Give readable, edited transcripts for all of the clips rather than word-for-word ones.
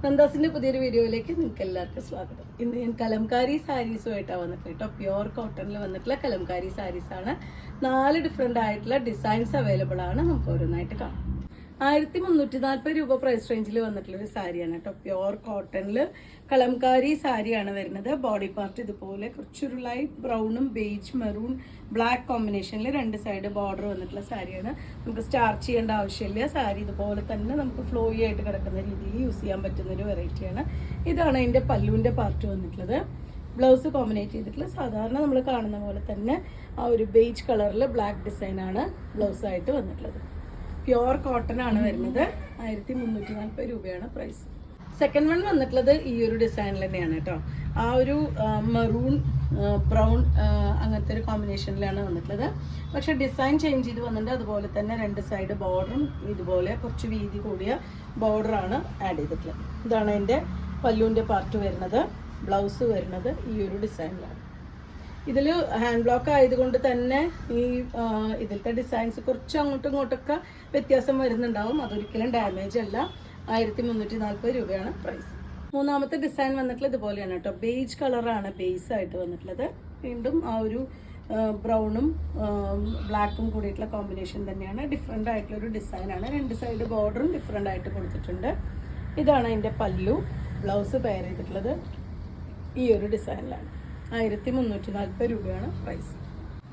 നന്ദാസിന്റെ പുതിയൊരു വീഡിയോയിലേക്ക് നിങ്ങൾക്ക് എല്ലാവർക്കും സ്വാഗതം. ഇന്ന് ഞാൻ കലംകാരി സാരീസുമായിട്ടാണ് വന്നിട്ടുള്ളത് കേട്ടോ. പ്യുവർ കോട്ടണിൽ വന്നിട്ടുള്ള കലംകാരി സാരീസ് ആണ്. 4 ഡിഫറെന്റ് ആയിട്ടുള്ള ഡിസൈൻസ് അവൈലബിൾ ആണ്. നമുക്ക് ഓരോന്നായിട്ട് കാണാം. 1340 രൂപ പ്രൈസ് റേഞ്ചിൽ വന്നിട്ടുള്ള ഒരു സാരിയാണ് കേട്ടോ. പ്യുവർ കോട്ടണിൽ കലംകാരി സാരിയാണ് വരുന്നത്. ബോഡി പാർട്ട് ഇതുപോലെ കുറച്ചൊരു ലൈറ്റ് ബ്രൗണും ബേജ് മെറൂൺ ബ്ലാക്ക് കോമ്പിനേഷനിൽ 2 സൈഡ് ബോർഡർ വന്നിട്ടുള്ള സാരിയാണ്. നമുക്ക് സ്റ്റാർച്ച് ചെയ്യേണ്ട ആവശ്യമില്ല. സാരി ഇതുപോലെ തന്നെ നമുക്ക് ഫ്ലോയി ആയിട്ട് കിടക്കുന്ന രീതിയിൽ യൂസ് ചെയ്യാൻ പറ്റുന്ന ഒരു വെറൈറ്റിയാണ്. ഇതാണ് അതിൻ്റെ പല്ലുവിൻ്റെ പാർട്ട് വന്നിട്ടുള്ളത്. ബ്ലൗസ് കോമ്പിനേറ്റ് ചെയ്തിട്ടുള്ള സാധാരണ നമ്മൾ കാണുന്ന പോലെ തന്നെ ആ ഒരു ബേജ് കളറിൽ ബ്ലാക്ക് ഡിസൈനാണ് ബ്ലൗസായിട്ട് വന്നിട്ടുള്ളത്. പ്യുവർ കോട്ടൺ ആണ് വരുന്നത്. 1340 രൂപയാണ് പ്രൈസ്. സെക്കൻഡ് വൺ വന്നിട്ടുള്ളത് ഈ ഒരു ഡിസൈനിൽ തന്നെയാണ് കേട്ടോ. ആ ഒരു മെറൂൺ ബ്രൗൺ അങ്ങനത്തെ ഒരു കോമ്പിനേഷനിലാണ് വന്നിട്ടുള്ളത്. പക്ഷെ ഡിസൈൻ ചേഞ്ച് ചെയ്ത് വന്നിട്ടുണ്ട്. അതുപോലെ തന്നെ 2 സൈഡ് ബോർഡറും ഇതുപോലെ കുറച്ച് വീതി കൂടിയ ബോർഡറാണ് ആഡ് ചെയ്തിട്ടുള്ളത്. ഇതാണ് അതിൻ്റെ പല്ലുവിൻ്റെ പാർട്ട് വരുന്നത്. ബ്ലൗസ് വരുന്നത് ഈ ഒരു ഡിസൈനിലാണ്. ഇതിൽ ഹാൻഡ് ബ്ലോക്ക് ആയതുകൊണ്ട് തന്നെ ഈ ഇതിലത്തെ ഡിസൈൻസ് കുറച്ച് അങ്ങോട്ടും ഇങ്ങോട്ടൊക്കെ വ്യത്യാസം വരുന്നുണ്ടാവും. അതൊരിക്കലും ഡാമേജ് അല്ല. 1340 രൂപയാണ് പ്രൈസ്. മൂന്നാമത്തെ ഡിസൈൻ വന്നിട്ടുള്ളത് ഇതുപോലെയാണ് കേട്ടോ. ബേജ് കളറാണ് ബേസ് ആയിട്ട് വന്നിട്ടുള്ളത്. വീണ്ടും ആ ഒരു ബ്രൗണും ബ്ലാക്കും കൂടിയിട്ടുള്ള കോമ്പിനേഷൻ തന്നെയാണ്. ഡിഫറെൻ്റ് ആയിട്ടുള്ള ഒരു ഡിസൈനാണ്. 2 സൈഡ് ബോർഡറും ഡിഫറെൻ്റ് ആയിട്ട് കൊടുത്തിട്ടുണ്ട്. ഇതാണ് അതിൻ്റെ പല്ലു. ബ്ലൗസ് പെയർ ചെയ്തിട്ടുള്ളത് ഈ ഒരു ഡിസൈനിലാണ്. 1340 രൂപയാണ് പ്രൈസ്.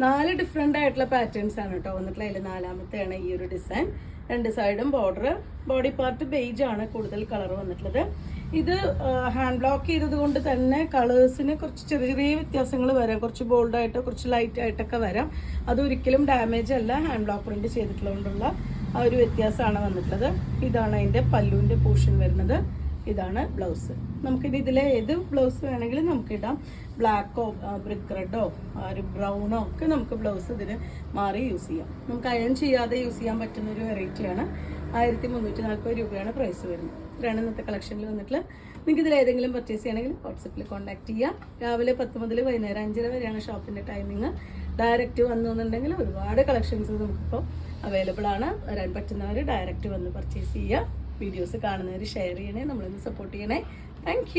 4 ഡിഫറെൻ്റ് ആയിട്ടുള്ള പാറ്റേൺസ് ആണ് കേട്ടോ വന്നിട്ടുള്ള. അതിൽ 4ാമത്തെയാണ് ഈ ഒരു ഡിസൈൻ. 2 സൈഡും ബോർഡർ. ബോഡി പാർട്ട് ബേജ് ആണ് കൂടുതൽ കളർ വന്നിട്ടുള്ളത്. ഇത് ഹാൻഡ് ബ്ലോക്ക് ചെയ്തത് കൊണ്ട് തന്നെ കളേഴ്സിന് കുറച്ച് ചെറിയ ചെറിയ വ്യത്യാസങ്ങൾ വരാം. കുറച്ച് ബോൾഡായിട്ടോ കുറച്ച് ലൈറ്റ് ആയിട്ടൊക്കെ വരാം. അതൊരിക്കലും ഡാമേജ് അല്ല. ഹാൻഡ് ബ്ലോക്ക് പ്രിന്റ് ചെയ്തിട്ടുള്ളതുകൊണ്ടുള്ള ആ ഒരു വ്യത്യാസമാണ് വന്നിട്ടുള്ളത്. ഇതാണ് അതിൻ്റെ പല്ലുവിൻ്റെ പോർഷൻ വരുന്നത്. ഇതാണ് ബ്ലൗസ്. നമുക്കിനി ഇതിലെ ഏത് ബ്ലൗസ് വേണമെങ്കിലും നമുക്ക് ഇടാം. ബ്ലാക്കോ ബ്രിക്ക് റെഡോ ഒരു ബ്രൗണോ ഒക്കെ നമുക്ക് ബ്ലൗസ് ഇതിന് മാറി യൂസ് ചെയ്യാം. നമുക്ക് അയൺ ചെയ്യാതെ യൂസ് ചെയ്യാൻ പറ്റുന്ന ഒരു വെറൈറ്റിയാണ്. 1340 രൂപയാണ് പ്രൈസ് വരുന്നത്. ഇത്രയാണ് ഇന്നത്തെ കളക്ഷനിൽ വന്നിട്ടുള്ള. നിങ്ങൾക്ക് ഇതിൽ ഏതെങ്കിലും പർച്ചേസ് ചെയ്യണമെങ്കിൽ വാട്സപ്പിൽ കോൺടാക്ട് ചെയ്യാം. രാവിലെ 10 മുതൽ വൈകുന്നേരം 5 വരെയാണ് ഷോപ്പിൻ്റെ ടൈമിങ്. ഡയറക്റ്റ് വന്നുണ്ടെങ്കിൽ ഒരുപാട് കളക്ഷൻസ് നമുക്കിപ്പോൾ അവൈലബിൾ ആണ്. വരാൻ പറ്റുന്നവർ ഡയറക്റ്റ് വന്ന് പർച്ചേസ് ചെയ്യുക. വീഡിയോസ് കാണുന്നവർ ഷെയർ ചെയ്യണേ, നമ്മളൊന്ന് സപ്പോർട്ട് ചെയ്യണേ. താങ്ക്